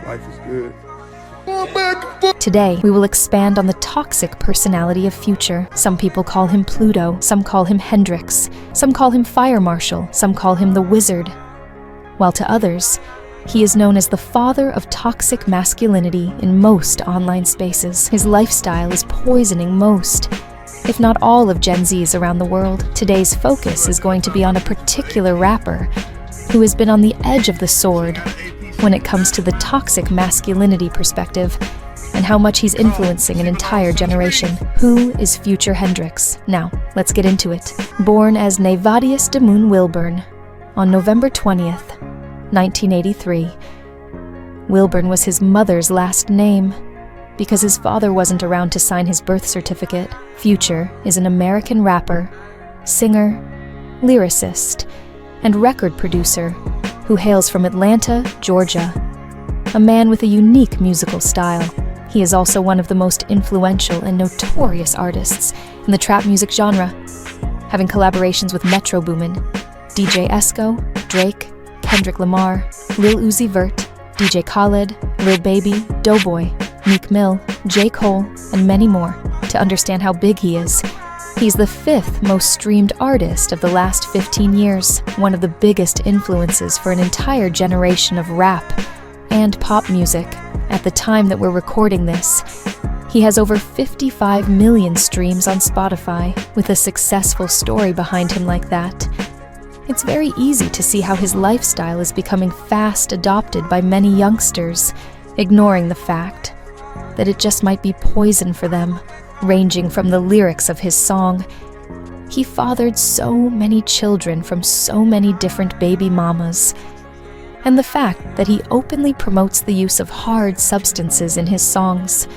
Life is good. Today, we will expand on the toxic personality of Future. Some people call him Pluto, some call him Hndrxx, some call him Fire Marshal, some call him the Wizard. While to others, he is known as the father of toxic masculinity in most online spaces. His lifestyle is poisoning most, if not all, of Gen Zs around the world. Today's focus is going to be on a particular rapper who has been on the edge of the sword when it comes to the toxic masculinity perspective and how much he's influencing an entire generation. Who is Future Hndrxx? Now, let's get into it. Born as Nayvadius Demun Wilburn on November 20th, 1983, Wilburn was his mother's last name because his father wasn't around to sign his birth certificate. Future is an American rapper, singer, lyricist, and record producer who hails from Atlanta, Georgia, a man with a unique musical style. He is also one of the most influential and notorious artists in the trap music genre, having collaborations with Metro Boomin, DJ Esco, Drake, Kendrick Lamar, Lil Uzi Vert, DJ Khaled, Lil Baby, Doughboy, Meek Mill, J. Cole, and many more. To understand how big he is, he's the 5th most streamed artist of the last 15 years, one of the biggest influences for an entire generation of rap and pop music. At the time that we're recording this, he has over 55 million streams on Spotify. With a successful story behind him like that, it's very easy to see how his lifestyle is becoming fast adopted by many youngsters, ignoring the fact that it just might be poison for them. Ranging from the lyrics of his song, he fathered so many children from so many different baby mamas, and the fact that he openly promotes the use of hard substances in his songs.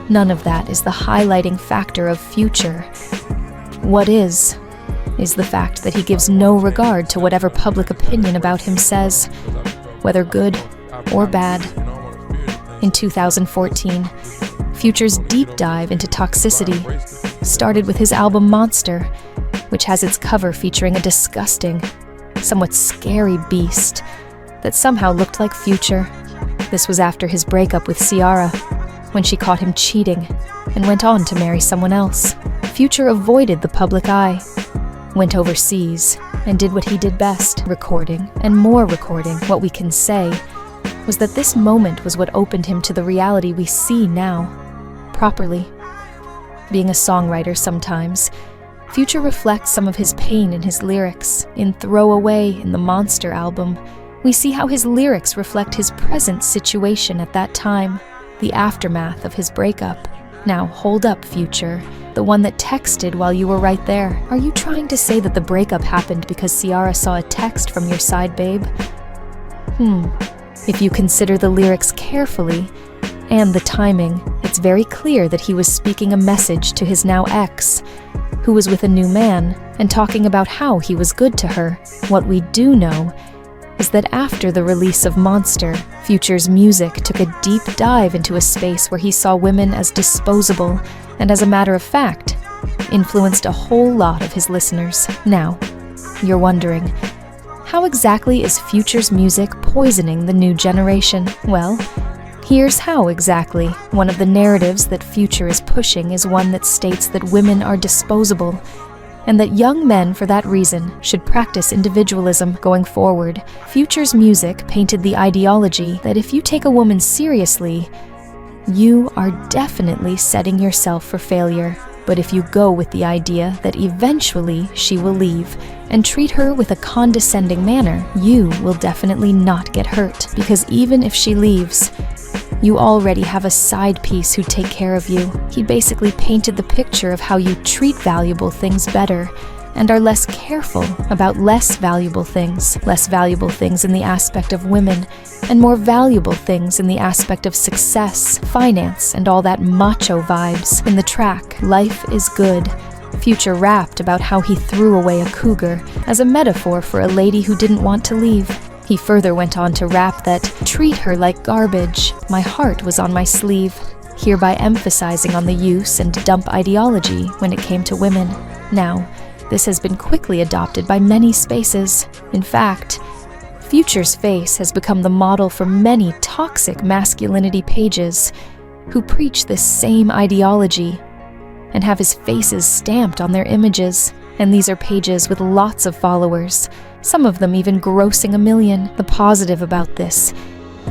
None of that is the highlighting factor of Future. What is the fact that he gives no regard to whatever public opinion about him says, whether good or bad. In 2014, Future's deep dive into toxicity started with his album Monster, which has its cover featuring a disgusting, somewhat scary beast that somehow looked like Future. This was after his breakup with Ciara, when she caught him cheating and went on to marry someone else. Future avoided the public eye, went overseas, and did what he did best, recording and more recording. What we can say was that this moment was what opened him to the reality we see now, properly. Being a songwriter sometimes, Future reflects some of his pain in his lyrics. In Throwaway in the Monster album, we see how his lyrics reflect his present situation at that time, the aftermath of his breakup. Now, hold up, Future, the one that texted while you were right there. Are you trying to say that the breakup happened because Ciara saw a text from your side babe? If you consider the lyrics carefully, and the timing, it's very clear that he was speaking a message to his now ex, who was with a new man, and talking about how he was good to her. What we do know is that after the release of Monster, Future's music took a deep dive into a space where he saw women as disposable, and as a matter of fact, influenced a whole lot of his listeners. Now, you're wondering, how exactly is Future's music poisoning the new generation? Well, here's how exactly. One of the narratives that Future is pushing is one that states that women are disposable, and that young men, for that reason, should practice individualism going forward. Future's music painted the ideology that if you take a woman seriously, you are definitely setting yourself for failure. But if you go with the idea that eventually she will leave and treat her with a condescending manner, you will definitely not get hurt, because even if she leaves, you already have a side piece who'd take care of you. He basically painted the picture of how you treat valuable things better and are less careful about less valuable things in the aspect of women, and more valuable things in the aspect of success, finance, and all that macho vibes. In the track, Life is Good, Future rapped about how he threw away a cougar as a metaphor for a lady who didn't want to leave. He further went on to rap that, treat her like garbage, my heart was on my sleeve, hereby emphasizing on the use and dump ideology when it came to women. Now, this has been quickly adopted by many spaces. In fact, Future's face has become the model for many toxic masculinity pages who preach this same ideology and have his faces stamped on their images. And these are pages with lots of followers, some of them even grossing 1 million. The positive about this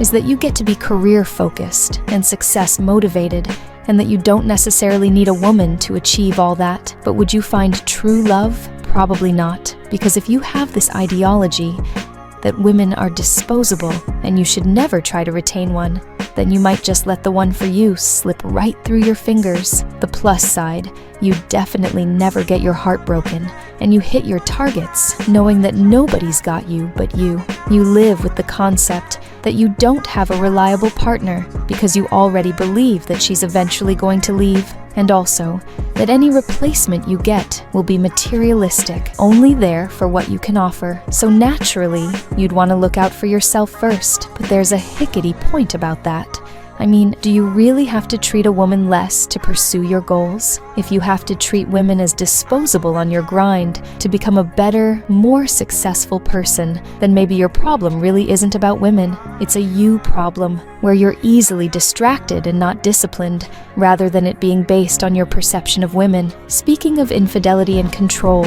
is that you get to be career-focused and success-motivated, and that you don't necessarily need a woman to achieve all that. But would you find true love? Probably not, because if you have this ideology that women are disposable and you should never try to retain one, then you might just let the one for you slip right through your fingers. The plus side, you definitely never get your heart broken, and you hit your targets knowing that nobody's got you but you. You live with the concept that you don't have a reliable partner because you already believe that she's eventually going to leave, and also that any replacement you get will be materialistic, only there for what you can offer. So naturally, you'd want to look out for yourself first, but there's a hickety point about that. I mean, do you really have to treat a woman less to pursue your goals? If you have to treat women as disposable on your grind to become a better, more successful person, then maybe your problem really isn't about women. It's a you problem, where you're easily distracted and not disciplined, rather than it being based on your perception of women. Speaking of infidelity and control,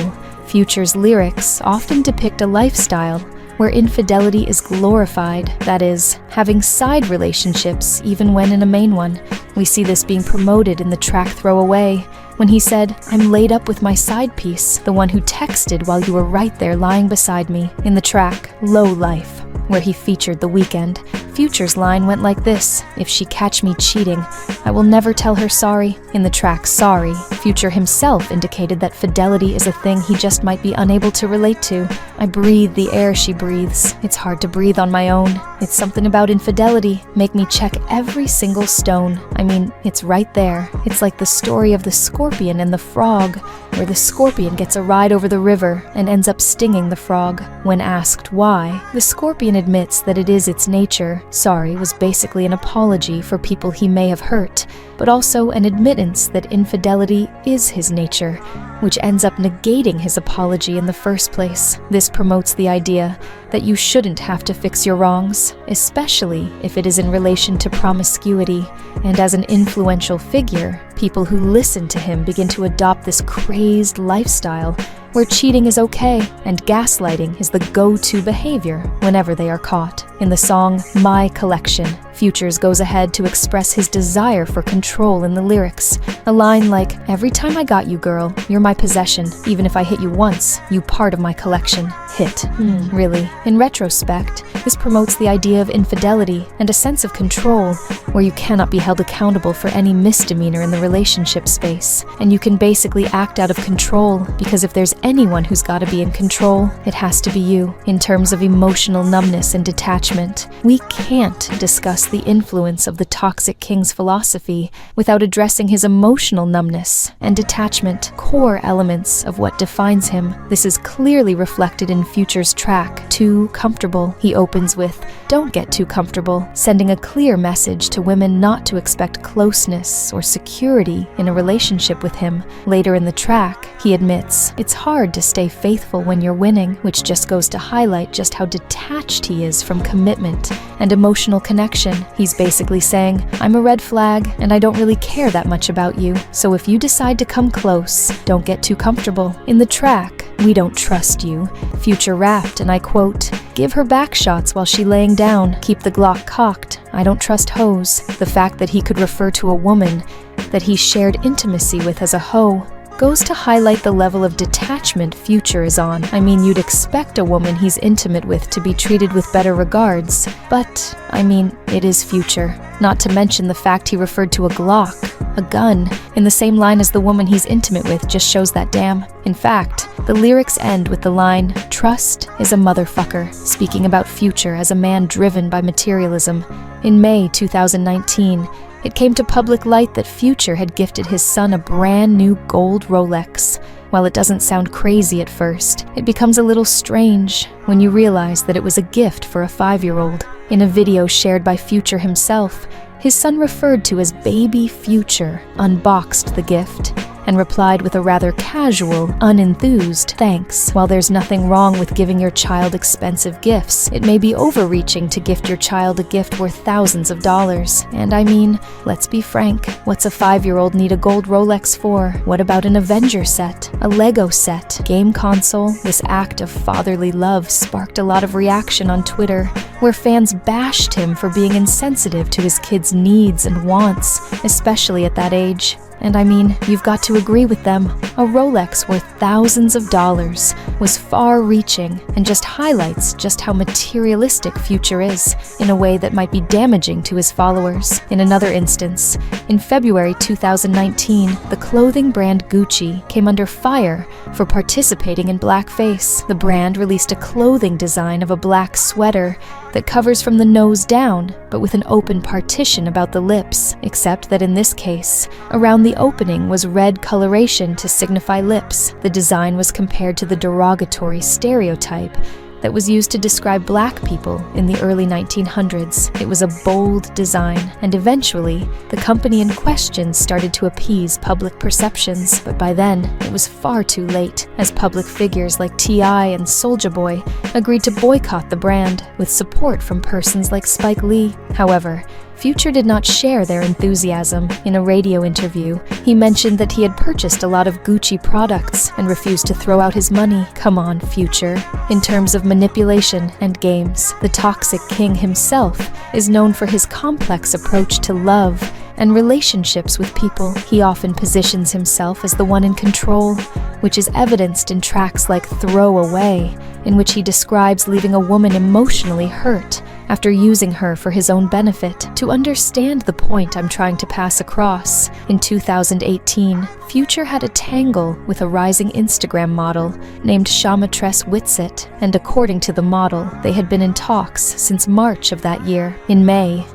Future's lyrics often depict a lifestyle where infidelity is glorified, that is, having side relationships even when in a main one. We see this being promoted in the track Throw Away, when he said, "I'm laid up with my side piece, the one who texted while you were right there lying beside me." In the track Low Life, where he featured The Weeknd, Future's line went like this: "If she catch me cheating, I will never tell her sorry." In the track Sorry, Future himself indicated that fidelity is a thing he just might be unable to relate to. "I breathe the air she breathes. It's hard to breathe on my own. It's something about infidelity. Make me check every single stone. I mean, it's right there." It's like the story of the scorpion and the frog, where the scorpion gets a ride over the river and ends up stinging the frog. When asked why, the scorpion admits that it is its nature. Sorry was basically an apology for people he may have hurt, but also an admittance that infidelity is his nature, which ends up negating his apology in the first place. This promotes the idea that you shouldn't have to fix your wrongs, especially if it is in relation to promiscuity. And as an influential figure, people who listen to him begin to adopt this crazed lifestyle where cheating is okay and gaslighting is the go-to behavior whenever they are caught. In the song My Collection, Futures goes ahead to express his desire for control in the lyrics. A line like, "Every time I got you, girl, you're my possession. Even if I hit you once, you part of my collection." Hit. Really. In retrospect, this promotes the idea of infidelity and a sense of control, where you cannot be held accountable for any misdemeanor in the relationship space, and you can basically act out of control, because if there's anyone who's got to be in control, it has to be you. In terms of emotional numbness and detachment, we can't discuss the influence of the toxic king's philosophy without addressing his emotional numbness and detachment, core elements of what defines him. This is clearly reflected in Future's track Too Comfortable. He opens with, "Don't get too comfortable," sending a clear message to women not to expect closeness or security in a relationship with him. Later in the track, he admits, "It's hard to stay faithful when you're winning," which just goes to highlight just how detached he is from commitment and emotional connection. He's basically saying, "I'm a red flag and I don't really care that much about you, so if you decide to come close, don't get too comfortable." In the track We Don't Trust You, Future rapped, and I quote, "Give her back shots while she laying down, keep the Glock cocked, I don't trust hoes." The fact that he could refer to a woman that he shared intimacy with as a hoe goes to highlight the level of detachment Future is on. I mean, you'd expect a woman he's intimate with to be treated with better regards, but, I mean, it is Future. Not to mention the fact he referred to a Glock, a gun, in the same line as the woman he's intimate with just shows that damn. In fact, the lyrics end with the line, "Trust is a motherfucker," speaking about Future as a man driven by materialism. In May 2019, it came to public light that Future had gifted his son a brand new gold Rolex. While it doesn't sound crazy at first, it becomes a little strange when you realize that it was a gift for a 5-year-old. In a video shared by Future himself, his son, referred to as Baby Future, unboxed the gift and replied with a rather casual, unenthused thanks. While there's nothing wrong with giving your child expensive gifts, it may be overreaching to gift your child a gift worth thousands of dollars. And I mean, let's be frank, what's a 5-year-old need a gold Rolex for? What about an Avenger set, a Lego set, game console? This act of fatherly love sparked a lot of reaction on Twitter, where fans bashed him for being insensitive to his kids' needs and wants, especially at that age. And I mean, you've got to agree with them. A Rolex worth thousands of dollars was far-reaching and just highlights just how materialistic Future is, in a way that might be damaging to his followers. In another instance, in February 2019, the clothing brand Gucci came under fire for participating in blackface. The brand released a clothing design of a black sweater that covers from the nose down, but with an open partition about the lips, except that in this case, around the opening was red coloration to signify lips. The design was compared to the derogatory stereotype that was used to describe black people in the early 1900s. It was a bold design, and eventually, the company in question started to appease public perceptions, but by then, it was far too late, as public figures like T.I. and Soulja Boy agreed to boycott the brand, with support from persons like Spike Lee. However, Future did not share their enthusiasm. In a radio interview, he mentioned that he had purchased a lot of Gucci products and refused to throw out his money. Come on, Future. In terms of manipulation and games, the Toxic King himself is known for his complex approach to love and relationships with people. He often positions himself as the one in control, which is evidenced in tracks like Throw Away, in which he describes leaving a woman emotionally hurt after using her for his own benefit. To understand the point I'm trying to pass across, in 2018, Future had a tangle with a rising Instagram model named Shamatress Whitsitt, and according to the model, they had been in talks since March of that year. In May,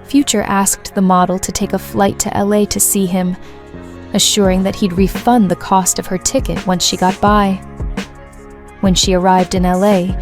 Future asked the model to take a flight to LA to see him, assuring that he'd refund the cost of her ticket once she got by. When she arrived in LA,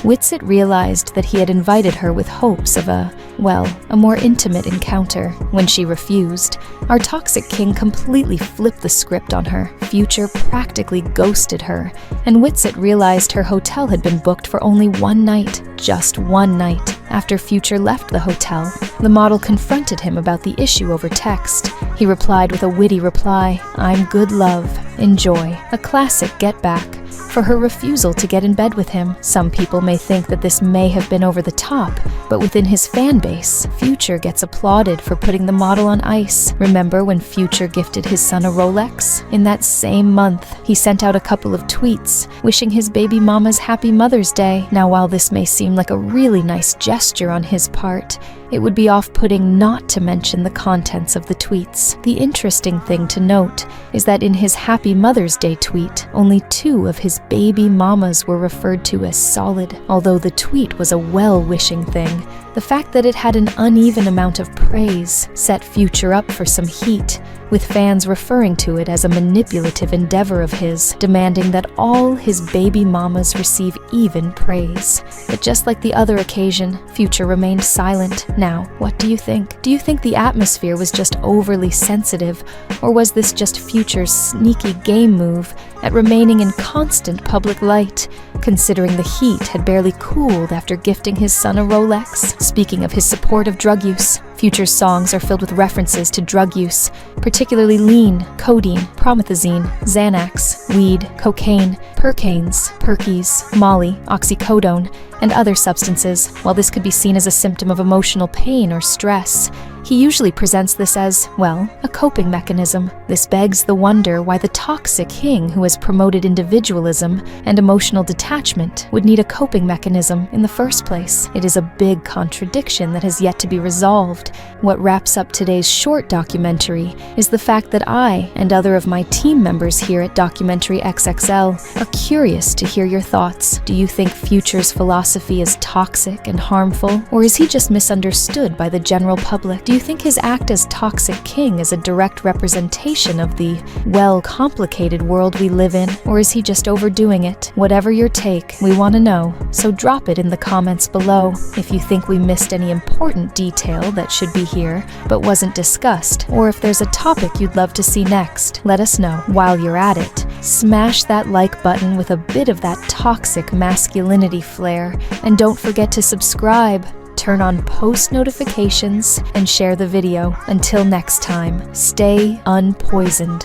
Whitsitt realized that he had invited her with hopes of a more intimate encounter. When she refused, our Toxic King completely flipped the script on her. Future practically ghosted her, and Whitsitt realized her hotel had been booked for only one night, just one night. After Future left the hotel, the model confronted him about the issue over text. He replied with a witty reply, "I'm good, love. Enjoy." A classic get back for her refusal to get in bed with him. Some people may think that this may have been over the top, but within his fan base, Future gets applauded for putting the model on ice. Remember when Future gifted his son a Rolex? In that same month, he sent out a couple of tweets wishing his baby mama's Happy Mother's Day. Now, while this may seem like a really nice gesture on his part, it would be off-putting not to mention the contents of the tweets. The interesting thing to note is that in his Happy Mother's Day tweet, only 2 of his baby mamas were referred to as solid. Although the tweet was a well-wishing thing, the fact that it had an uneven amount of praise set Future up for some heat, with fans referring to it as a manipulative endeavor of his, demanding that all his baby mamas receive even praise. But just like the other occasion, Future remained silent. Now, what do you think? Do you think the atmosphere was just overly sensitive, or was this just Future's sneaky game move at remaining in constant public light, considering the heat had barely cooled after gifting his son a Rolex? Speaking of his support of drug use, Future's songs are filled with references to drug use, particularly lean, codeine, promethazine, Xanax, weed, cocaine, percanes, perkies, Molly, oxycodone, and other substances. While this could be seen as a symptom of emotional pain or stress, he usually presents this as, a coping mechanism. This begs the wonder why the Toxic King, who has promoted individualism and emotional detachment, would need a coping mechanism in the first place. It is a big contradiction that has yet to be resolved. What wraps up today's short documentary is the fact that I and other of my team members here at Documentary XXL are curious to hear your thoughts. Do you think Future's philosophy is toxic and harmful, or is he just misunderstood by the general public? Do you think his act as Toxic King is a direct representation representation of the, well, complicated world we live in, or is he just overdoing it? Whatever your take, we want to know, so drop it in the comments below. If you think we missed any important detail that should be here but wasn't discussed, or if there's a topic you'd love to see next, let us know. While you're at it, smash that like button with a bit of that toxic masculinity flair, and don't forget to subscribe, turn on post notifications, and share the video. Until next time, stay unpoisoned.